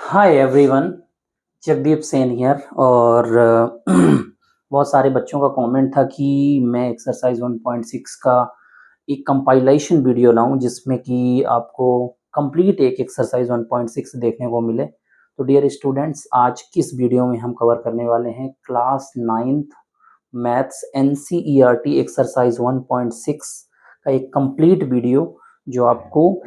Hi everyone, Jagdeep Sen here. और बहुत सारे बच्चों का कमेंट था कि मैं एक्सरसाइज 1.6 का एक कंपाइलेशन वीडियो लाऊं जिसमें कि आपको कंप्लीट एक एक्सरसाइज 1.6 देखने को मिले। तो डियर स्टूडेंट्स, आज किस वीडियो में हम कवर करने वाले हैं class 9th maths NCERT exercise 1.6 का एक कंप्लीट वीडियो, जो आपको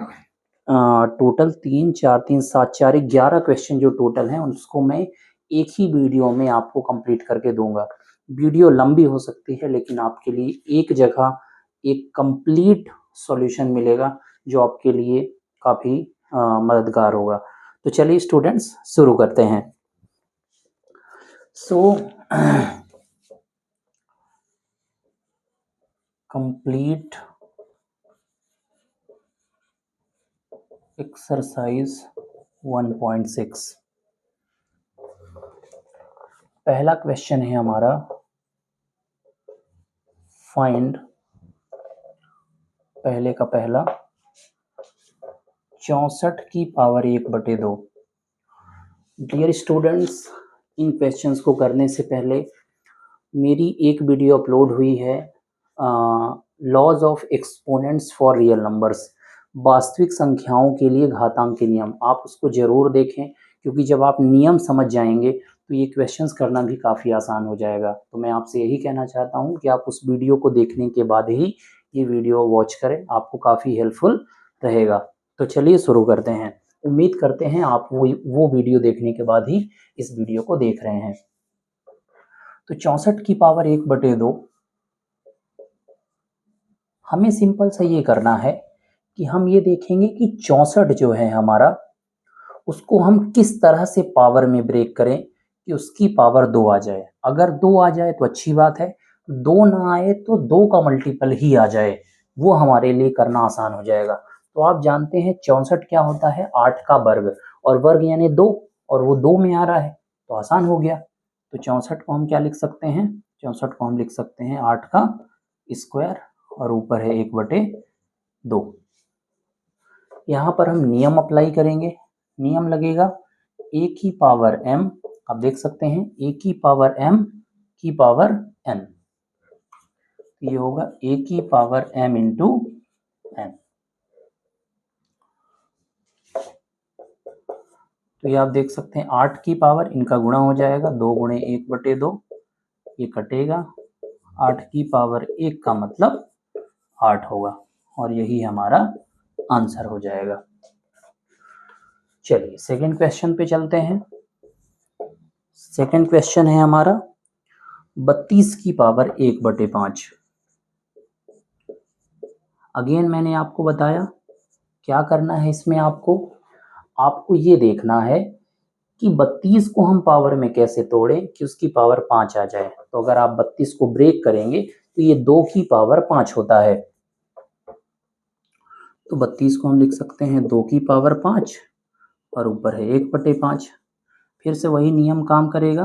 टोटल 3 4 3 7 4 11 क्वेश्चन जो टोटल हैं उसको मैं एक ही वीडियो में आपको कंप्लीट करके दूंगा। वीडियो लंबी हो सकती है लेकिन आपके लिए एक जगह एक कंप्लीट सॉल्यूशन मिलेगा जो आपके लिए काफ़ी मददगार होगा। तो चलिए स्टूडेंट्स, शुरू करते हैं। So complete exercise 1.6। पहला क्वेश्चन है हमारा, फाइंड, पहले का पहला, 64 की पावर 1/2। डियर स्टूडेंट्स, इन क्वेश्चंस को करने से पहले मेरी एक वीडियो अपलोड हुई है, laws of exponents for real numbers, वास्तविक संख्याओं के लिए घातांक के नियम। आप उसको ज़रूर देखें क्योंकि जब आप नियम समझ जाएंगे तो ये क्वेश्चंस करना भी काफ़ी आसान हो जाएगा। तो मैं आपसे यही कहना चाहता हूँ कि आप उस वीडियो को देखने के बाद ही ये वीडियो वॉच करें, आपको काफ़ी हेल्पफुल रहेगा। तो चलिए शुरू करते हैं। उम्मीद करते हैं आप वो वीडियो देखने के बाद ही इस वीडियो को देख रहे हैं। तो 64 की पावर 1/2, हमें सिंपल सा ये करना है कि हम ये देखेंगे कि 64 जो है हमारा, उसको हम किस तरह से पावर में ब्रेक करें कि उसकी पावर 2 आ जाए। अगर 2 आ जाए तो अच्छी बात है, 2 ना आए तो 2 का मल्टीपल ही आ जाए, वो हमारे लिए करना आसान हो जाएगा। तो आप जानते हैं 64 क्या होता है, 8 का वर्ग, और वर्ग यानी 2, और वो 2 में आ रहा है तो आसान हो गया। तो 64 को हम क्या लिख सकते हैं, 64 को हम लिख सकते हैं 8 का स्क्वायर और ऊपर है 1/2। यहाँ पर हम नियम अप्लाई करेंगे। नियम लगेगा a की पावर m, आप देख सकते हैं a की पावर m की पावर n, ये होगा a की पावर m इंटू n। तो ये आप देख सकते हैं 8 की पावर, इनका गुणा हो जाएगा, 2 गुणे 1/2, ये कटेगा, 8 की पावर 1 का मतलब 8 होगा, और यही हमारा आंसर हो जाएगा। चलिए सेकंड क्वेश्चन पे चलते हैं। सेकंड क्वेश्चन है हमारा 32 की पावर 1/5। अगेन मैंने आपको बताया क्या करना है इसमें, आपको ये देखना है कि 32 को हम पावर में कैसे तोड़ें कि उसकी पावर 5 आ जाए। तो अगर आप 32 को ब्रेक करेंगे तो ये 2 की पावर 5 होता है। तो 32 को हम लिख सकते हैं 2 की पावर 5 और ऊपर है 1/5। फिर से वही नियम काम करेगा,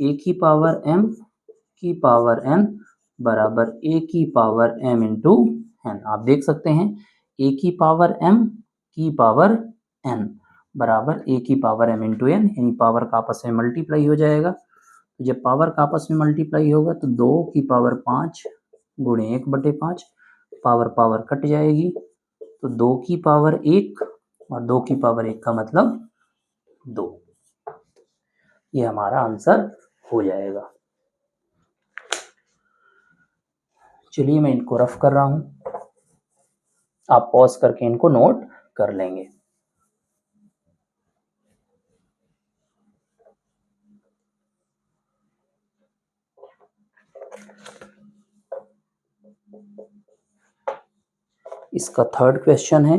a की पावर m की पावर n बराबर a की पावर m इंटू n। आप देख सकते हैं a की पावर m की पावर n बराबर a की पावर m इंटू n, यानी पावर का आपस में मल्टीप्लाई हो जाएगा। तो जब पावर का आपस में मल्टीप्लाई होगा तो 2 की पावर 5 गुणे 1/5, पावर पावर कट जाएगी, तो 2 की पावर 1 और 2 की पावर 1 का मतलब 2। ये हमारा आंसर हो जाएगा। चलिए मैं इनको रफ कर रहा हूं, आप पॉज करके इनको नोट कर लेंगे। इसका थर्ड क्वेश्चन है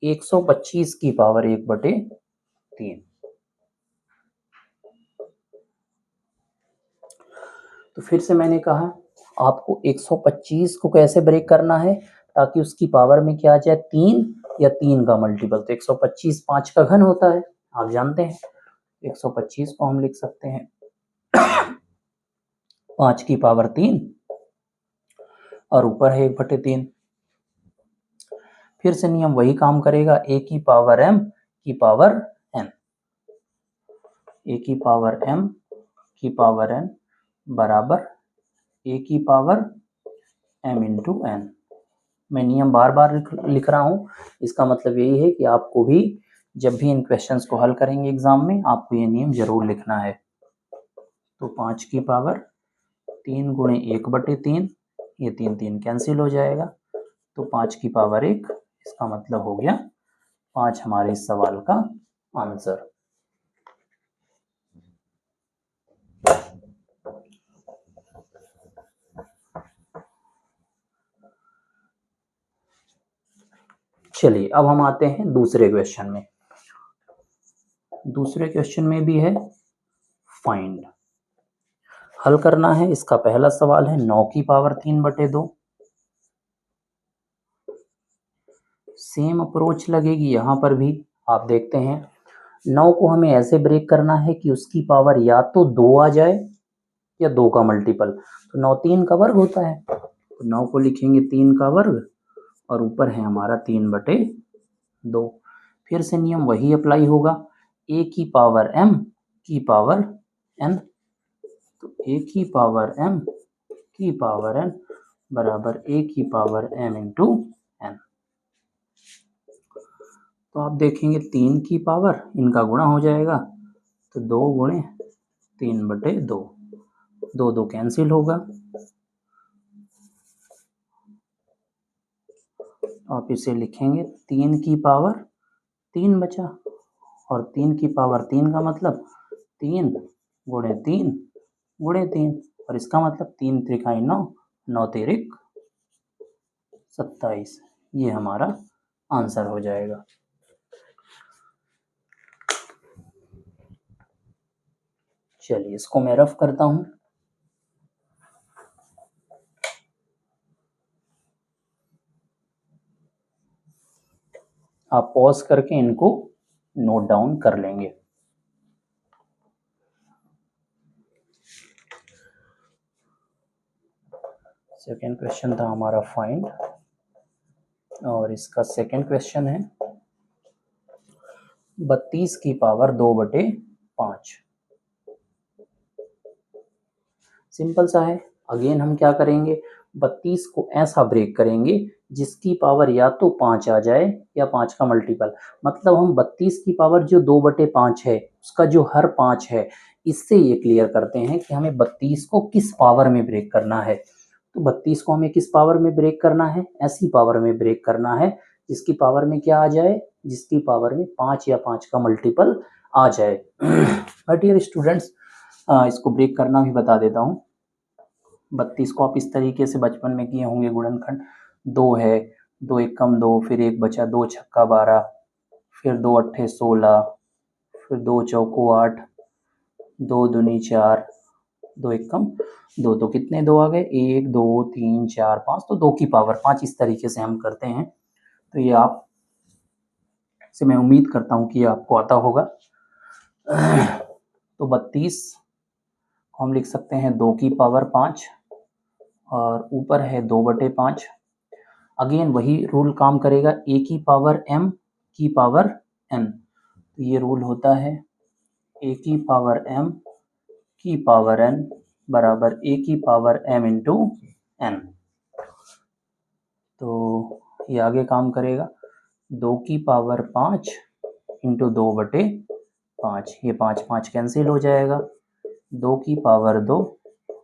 125 की पावर 1/3। तो फिर से मैंने कहा आपको 125 को कैसे ब्रेक करना है ताकि उसकी पावर में क्या आ जाए, 3 या 3 का मल्टीपल। तो 125 5 का घन होता है, आप जानते हैं। 125 को हम लिख सकते हैं 5 की पावर 3 और ऊपर है 1/3। फिर से नियम वही काम करेगा, a की पावर m की पावर n। ए की पावर m की पावर n बराबर ए की पावर m इंटू n। मैं नियम बार बार लिख रहा हूँ, इसका मतलब यही है कि आपको भी जब भी इन क्वेश्चंस को हल करेंगे एग्जाम में आपको ये नियम जरूर लिखना है। तो 5 की पावर 3 गुणे 1/3, ये 3 3 कैंसिल हो जाएगा, तो 5 की पावर 1, इसका मतलब हो गया 5 हमारे इस सवाल का आंसर। चलिए अब हम आते हैं दूसरे क्वेश्चन में। दूसरे क्वेश्चन में भी है फाइंड, हल करना है। इसका पहला सवाल है 9 की पावर 3/2। सेम अप्रोच लगेगी यहाँ पर भी। आप देखते हैं 9 को हमें ऐसे ब्रेक करना है कि उसकी पावर या तो 2 आ जाए या 2 का मल्टीपल। तो 9 3 का वर्ग होता है, तो 9 को लिखेंगे 3 का वर्ग और ऊपर है हमारा 3/2। फिर से नियम वही अप्लाई होगा, a की पावर m की पावर n। तो a की पावर m की पावर n बराबर a की पावर m इंटू n। तो आप देखेंगे 3 की पावर इनका गुणा हो जाएगा, तो 2 गुणे 3/2, 2 2 कैंसिल होगा। आप इसे लिखेंगे 3 की पावर 3 बचा, और 3 की पावर 3 का मतलब 3 गुणे 3 गुणे 3, और इसका मतलब 3 त्रिकाई 9, 9 तिरिक 27, ये हमारा आंसर हो जाएगा। चलिए इसको मैं रफ करता हूं। आप पॉज करके इनको नोट डाउन कर लेंगे। सेकेंड क्वेश्चन था हमारा फाइंड, और इसका सेकेंड क्वेश्चन है 32 की पावर 2/5। सिंपल सा है। अगेन हम क्या करेंगे, 32 को ऐसा ब्रेक करेंगे जिसकी पावर या तो 5 आ जाए या 5 का मल्टीपल। मतलब हम 32 की पावर जो 2/5 है उसका जो हर 5 है, इससे ये क्लियर करते हैं कि हमें 32 को किस पावर में ब्रेक करना है। तो 32 को हमें किस पावर में ब्रेक करना है, ऐसी पावर में ब्रेक करना है जिसकी पावर में क्या आ जाए, जिसकी पावर में 5 या 5 का मल्टीपल आ जाए। बट डियर स्टूडेंट्स, इसको ब्रेक करना भी बता देता हूँ। 32 को आप इस तरीके से बचपन में किए होंगे, गुणनखंड 2 है, 2 एकम 2, फिर 1 बचा, 2 छक्का 12, फिर 2 अट्ठे 16, फिर 2 चौको 8, 2 दूनी 4, 2 एकम 2, तो कितने 2 आ गए, 1 2 3 4 5, तो 2 की पावर 5, इस तरीके से हम करते हैं। तो ये आप से मैं उम्मीद करता हूँ कि ये आपको आता होगा। तो 32 हम लिख सकते हैं 2 की पावर 5, और ऊपर है 2/5। अगेन वही रूल काम करेगा, a की पावर m की पावर n। तो ये रूल होता है a की पावर m की पावर n बराबर a की पावर m इंटू n। तो ये आगे काम करेगा, 2 की पावर 5 इंटू 2/5, ये 5 5 कैंसिल हो जाएगा, 2 की पावर 2,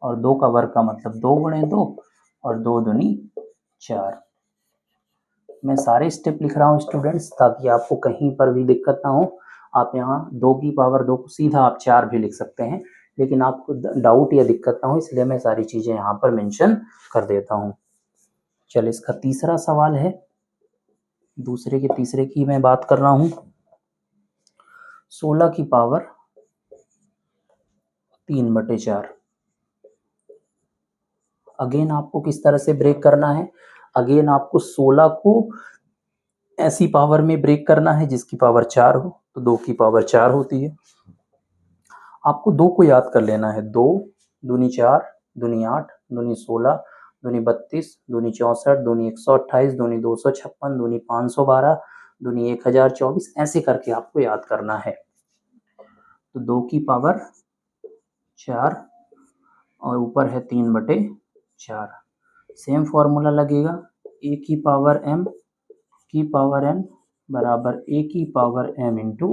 और 2 का वर्ग का मतलब 2 गुणे 2, और 2 दूनी 4। मैं सारे स्टेप लिख रहा हूँ स्टूडेंट्स, ताकि आपको कहीं पर भी दिक्कत ना हो। आप यहाँ 2 की पावर 2 को सीधा आप 4 भी लिख सकते हैं, लेकिन आपको डाउट या दिक्कत ना हो इसलिए मैं सारी चीज़ें यहाँ पर मेंशन कर देता हूँ। चलिए इसका तीसरा सवाल है, दूसरे के तीसरे की मैं बात कर रहा हूँ। 16 की पावर 3/4। अगेन आपको किस तरह से ब्रेक करना है, अगेन आपको 16 को ऐसी पावर में ब्रेक करना है जिसकी पावर 4 हो। तो 2 की पावर 4 होती है। आपको 2 को याद कर लेना है, 2 दूनी 4, दूनी 8, दूनी 16, दूनी 32, दूनी 64, दूनी 128, दूनी 256, दूनी 512, दूनी 1024, ऐसे करके आपको याद करना है। तो 2 की पावर 4 और ऊपर है 3/4। सेम फॉर्मूला लगेगा, a की पावर m की पावर n बराबर a की पावर m इंटू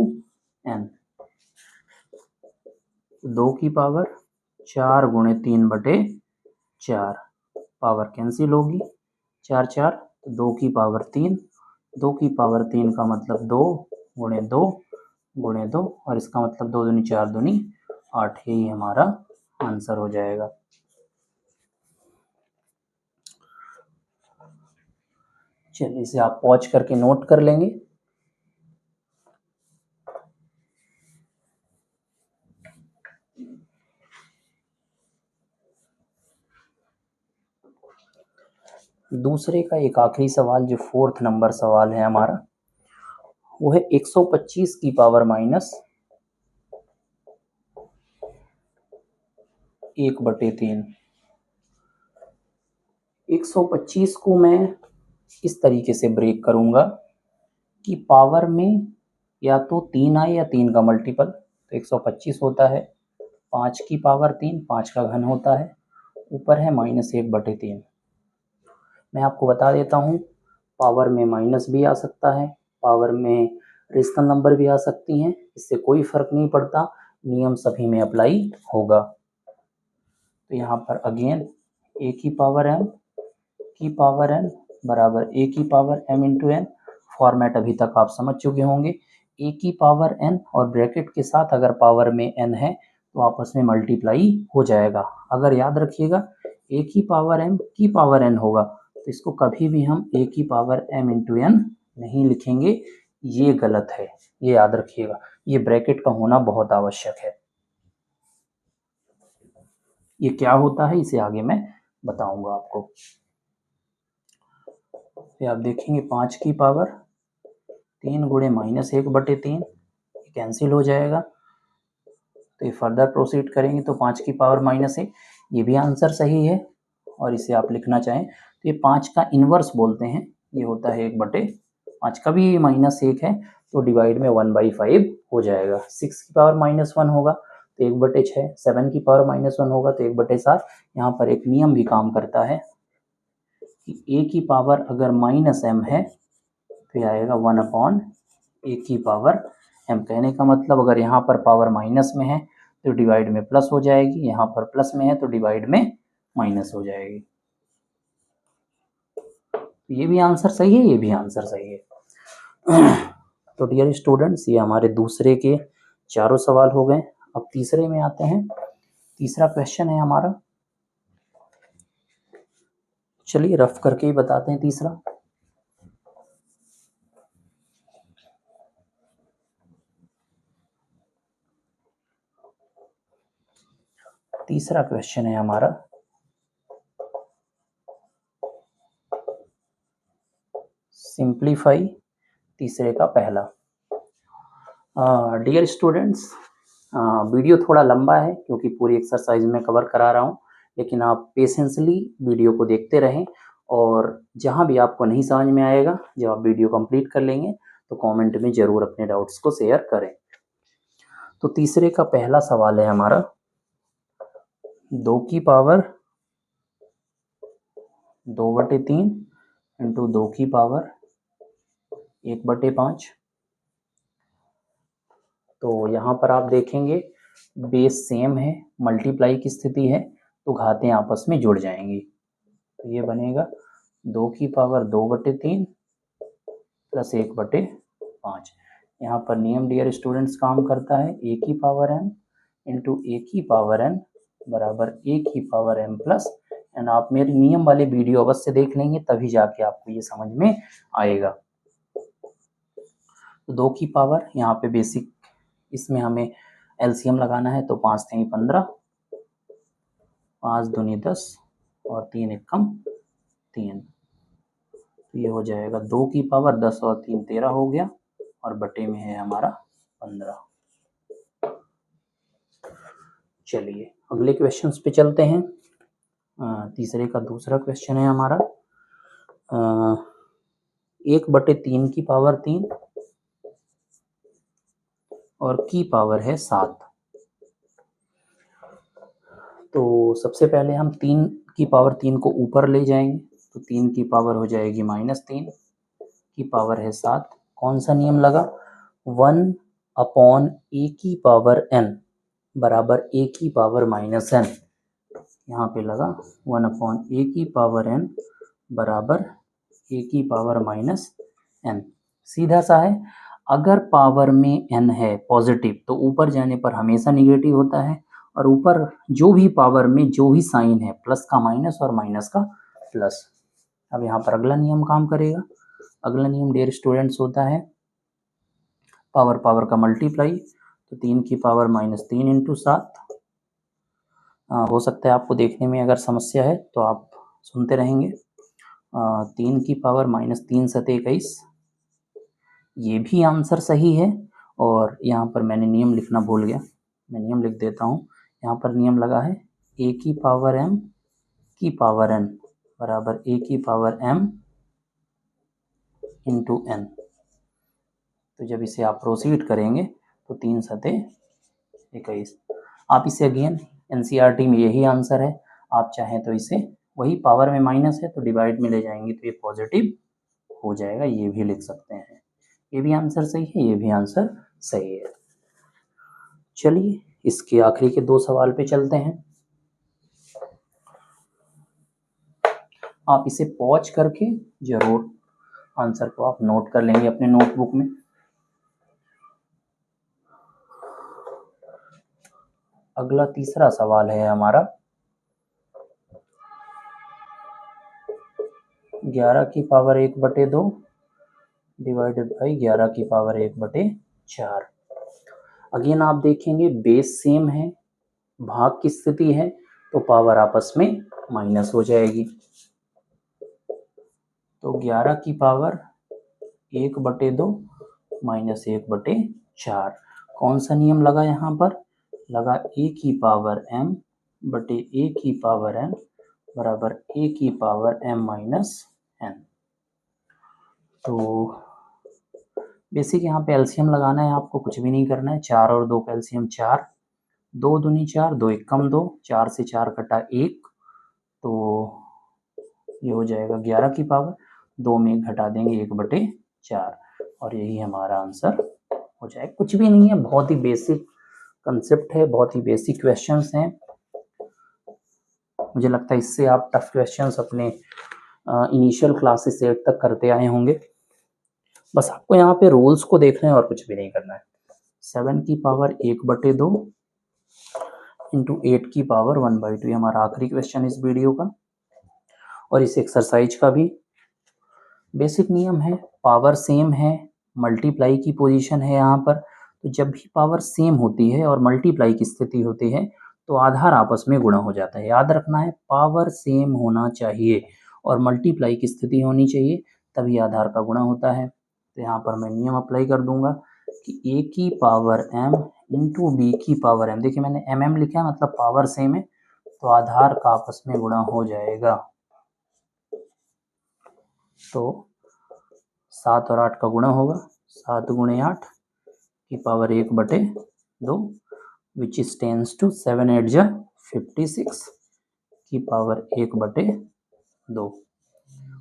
n। 2 की पावर 4 गुणे 3/4, पावर कैंसिल होगी, 4 4 तो 2 की पावर 3, 2 की पावर 3 का मतलब 2 गुणे 2 गुणे 2 और इसका मतलब 2 दूनी 4 दूनी 8, यही हमारा आंसर हो जाएगा। चलिए इसे आप पॉज करके नोट कर लेंगे। दूसरे का एक आखिरी सवाल जो 4th नंबर सवाल है हमारा, वो है 125 की पावर माइनस 1/3। 125 को मैं इस तरीके से ब्रेक करूंगा कि पावर में या तो 3 आए या 3 का मल्टीपल, तो 125 होता है 5 की पावर 3, 5 का घन होता है, ऊपर है -1/3। मैं आपको बता देता हूँ, पावर में माइनस भी आ सकता है, पावर में रेशनल नंबर भी आ सकती हैं, इससे कोई फर्क नहीं पड़ता, नियम सभी में अप्लाई होगा। तो यहाँ पर अगेन a की पावर m की पावर n बराबर a की power m into n। Format अभी तक आप समझ चुके होंगे, a की पावर n और ब्रैकेट के साथ अगर पावर में n है तो आपस में मल्टीप्लाई हो जाएगा। अगर याद रखिएगा a की पावर m की पावर n होगा तो इसको कभी भी हम a की पावर m इंटू n नहीं लिखेंगे, ये गलत है, ये याद रखिएगा, ये ब्रैकेट का होना बहुत आवश्यक है। ये क्या होता है इसे आगे मैं बताऊंगा आपको। ये आप देखेंगे 5 की पावर 3 गुणे -1/3 कैंसिल हो जाएगा, तो ये फर्दर प्रोसीड करेंगे तो 5 की पावर -1, ये भी आंसर सही है। और इसे आप लिखना चाहें तो ये 5 का इन्वर्स बोलते हैं, ये होता है 1/5 का भी -1 है तो डिवाइड में 1/5 हो जाएगा। 6 की पावर -1 होगा तो 1/6, 7 की पावर -1 होगा तो 1/7। यहाँ पर एक नियम भी काम करता है कि a की पावर अगर -m है तो ये आएगा 1/a की पावर m। कहने का मतलब अगर यहाँ पर पावर माइनस में है तो डिवाइड में प्लस हो जाएगी, यहाँ पर प्लस में है तो डिवाइड में माइनस हो जाएगी। तो ये भी आंसर सही है, ये भी आंसर सही है। तो डियर स्टूडेंट्स, ये हमारे दूसरे के चारों सवाल हो गए। अब तीसरे में आते हैं। तीसरा क्वेश्चन है हमारा, चलिए रफ करके ही बताते हैं। तीसरा क्वेश्चन है हमारा, सिंप्लीफाई तीसरे का पहला। डियर स्टूडेंट्स, वीडियो थोड़ा लंबा है क्योंकि पूरी एक्सरसाइज में कवर करा रहा हूँ, लेकिन आप पेशेंसली वीडियो को देखते रहें और जहाँ भी आपको नहीं समझ में आएगा, जब आप वीडियो कंप्लीट कर लेंगे तो कमेंट में ज़रूर अपने डाउट्स को शेयर करें। तो तीसरे का पहला सवाल है हमारा, 2 की पावर 2/3 इंटू 2 की पावर 1/5। तो यहाँ पर आप देखेंगे बेस सेम है, मल्टीप्लाई की स्थिति है तो घातें आपस में जुड़ जाएंगी। तो ये बनेगा 2 की पावर 2/3 प्लस 1/5। यहाँ पर नियम डियर स्टूडेंट्स काम करता है, a की पावर n इंटू a की पावर n बराबर a की पावर m प्लस n। आप मेरे नियम वाले वीडियो अवश्य देख लेंगे तभी जाके आपको ये समझ में आएगा। तो 2 की पावर, यहाँ पे बेसिक इसमें हमें एलसीएम लगाना है तो 5 3 15, 5 दूनी 10 और 3 एकम 3। तो ये हो जाएगा 2 की पावर 10 और 3 13 हो गया और बटे में है हमारा 15। चलिए अगले क्वेश्चंस पे चलते हैं। तीसरे का दूसरा क्वेश्चन है हमारा, 1/3 की पावर 3 और की पावर है 7। तो सबसे पहले हम 3 की पावर 3 को ऊपर ले जाएंगे, तो 3 की पावर हो जाएगी -3 की पावर है 7। कौन सा नियम लगा? 1/a की पावर n बराबर a की पावर -n। यहाँ पे लगा 1/a की पावर n बराबर a की पावर -n। सीधा सा है। अगर पावर में n है पॉजिटिव तो ऊपर जाने पर हमेशा निगेटिव होता है, और ऊपर जो भी पावर में जो भी साइन है, प्लस का माइनस और माइनस का प्लस। अब यहाँ पर अगला नियम काम करेगा। अगला नियम डियर स्टूडेंट्स होता है पावर पावर का मल्टीप्लाई। तो 3 की पावर -3 इंटू 7। हो सकता है आपको देखने में अगर समस्या है तो आप सुनते रहेंगे। 3 की पावर -3 सते 21, ये भी आंसर सही है। और यहाँ पर मैंने नियम लिखना भूल गया, मैं नियम लिख देता हूँ। यहाँ पर नियम लगा है a की पावर m की पावर n बराबर a की पावर m इंटू n। तो जब इसे आप प्रोसीड करेंगे तो 3 सते 21। आप इसे अगेन एनसीईआरटी में यही आंसर है, आप चाहें तो इसे वही पावर में माइनस है तो डिवाइड में ले जाएंगे तो ये पॉजिटिव हो जाएगा, ये भी लिख सकते हैं। ये भी आंसर सही है, ये भी आंसर सही है। चलिए इसके आखिरी के 2 सवाल पे चलते हैं। आप इसे पॉज करके जरूर आंसर को आप नोट कर लेंगे अपने नोटबुक में। अगला तीसरा सवाल है हमारा 11 की पावर 1/2 डिवाइडेड बाई 11 की पावर 1/4। अगेन आप देखेंगे बेस सेम है, भाग की स्थिति है तो पावर आपस में माइनस हो जाएगी। तो 11 की पावर 1/2 माइनस 1/4। कौन सा नियम लगा यहाँ पर? लगा a की पावर m बटे a की पावर n बराबर a की पावर m माइनस n। तो बेसिक यहाँ पे एलसीएम लगाना है, आपको कुछ भी नहीं करना है। 4 और 2 का एलसीएम 4, 2 दूनी 4, 2 एक कम 2, 4 से 4 कटा 1, तो ये हो जाएगा 11 की पावर 2 में घटा देंगे 1/4, और यही हमारा आंसर हो जाएगा। कुछ भी नहीं है, बहुत ही बेसिक कंसेप्ट है, बहुत ही बेसिक क्वेश्चंस हैं। मुझे लगता है इससे आप टफ क्वेश्चंस अपने इनिशियल क्लासेस 8 तक करते आए होंगे। बस आपको यहाँ पे रूल्स को देखना है और कुछ भी नहीं करना है। 7 की पावर 1/2 इंटू 8 की पावर 1/2, ये हमारा आखिरी क्वेश्चन इस वीडियो का और इस एक्सरसाइज का भी। बेसिक नियम है, पावर सेम है, मल्टीप्लाई की पोजीशन है यहाँ पर। तो जब भी पावर सेम होती है और मल्टीप्लाई की स्थिति होती है तो आधार आपस में गुणा हो जाता है। याद रखना है, पावर सेम होना चाहिए और मल्टीप्लाई की स्थिति होनी चाहिए, तभी आधार का गुणा होता है। तो यहाँ पर मैं नियम अप्लाई कर दूंगा कि a की पावर m इंटू बी की पावर m। देखिए मैंने mm लिखा है, मतलब पावर सेम है तो आधार का आपस में गुणा हो जाएगा। तो 7 और 8 का गुणा होगा, 7 गुणे 8 की power 1/2 which is tends to 7 8 जा 56 की पावर 1/2।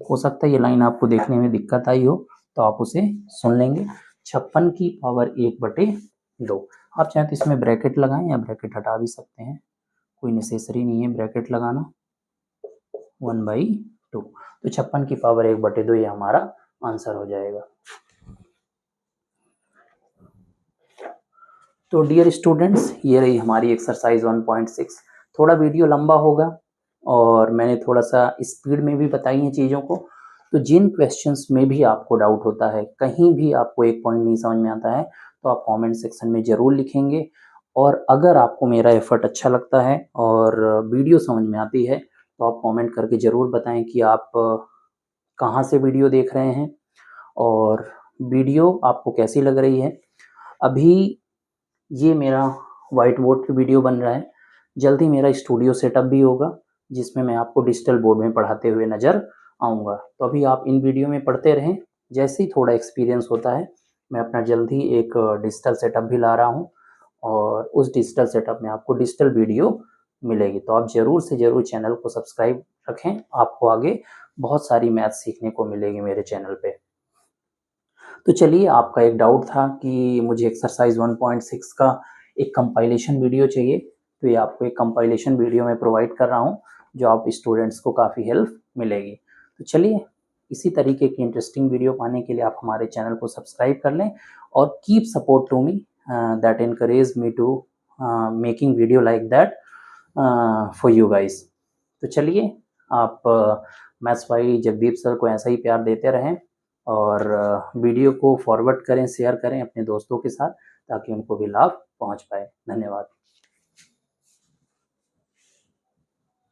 हो सकता है ये लाइन आपको देखने में दिक्कत आई हो तो आप उसे सुन लेंगे। 56 की पावर 1/2। आप चाहे तो इसमें ब्रैकेट लगाएं या ब्रैकेट हटा भी सकते हैं, कोई नेसेसरी नहीं है ब्रैकेट लगाना। 1/2, तो 56 की पावर 1/2 ये हमारा आंसर हो जाएगा। तो डियर स्टूडेंट्स, ये रही हमारी एक्सरसाइज 1.6। थोड़ा वीडियो लंबा होगा और मैंने थोड़ा सा स्पीड में भी बताई हैं चीज़ों को। तो जिन क्वेश्चंस में भी आपको डाउट होता है, कहीं भी आपको एक पॉइंट नहीं समझ में आता है, तो आप कमेंट सेक्शन में ज़रूर लिखेंगे। और अगर आपको मेरा एफर्ट अच्छा लगता है और वीडियो समझ में आती है तो आप कमेंट करके ज़रूर बताएं कि आप कहाँ से वीडियो देख रहे हैं और वीडियो आपको कैसी लग रही है। अभी ये मेरा वाइट बोर्ड पे वीडियो बन रहा है, जल्दी मेरा स्टूडियो सेटअप भी होगा जिसमें मैं आपको डिजिटल बोर्ड में पढ़ाते हुए नज़र आऊँगा। तो अभी आप इन वीडियो में पढ़ते रहें, जैसे ही थोड़ा एक्सपीरियंस होता है मैं अपना जल्द ही एक डिजिटल सेटअप भी ला रहा हूँ और उस डिजिटल सेटअप में आपको डिजिटल वीडियो मिलेगी। तो आप ज़रूर से ज़रूर चैनल को सब्सक्राइब रखें, आपको आगे बहुत सारी मैथ सीखने को मिलेगी मेरे चैनल पे। तो चलिए, आपका एक डाउट था कि मुझे एक्सरसाइज 1.6 का एक कंपाइलेशन वीडियो चाहिए, तो ये आपको एक कंपाइलेशन वीडियो मैं प्रोवाइड कर रहा हूँ, जो आप स्टूडेंट्स को काफ़ी हेल्प मिलेगी। तो चलिए, इसी तरीके की इंटरेस्टिंग वीडियो पाने के लिए आप हमारे चैनल को सब्सक्राइब कर लें और keep support to me, that encourage me to making video like that for you guys. तो चलिए, आप मैथ्स भाई जगदीप सर को ऐसा ही प्यार देते रहें और वीडियो को फॉरवर्ड करें, शेयर करें अपने दोस्तों के साथ, ताकि उनको भी लाभ पहुंच पाए। धन्यवाद।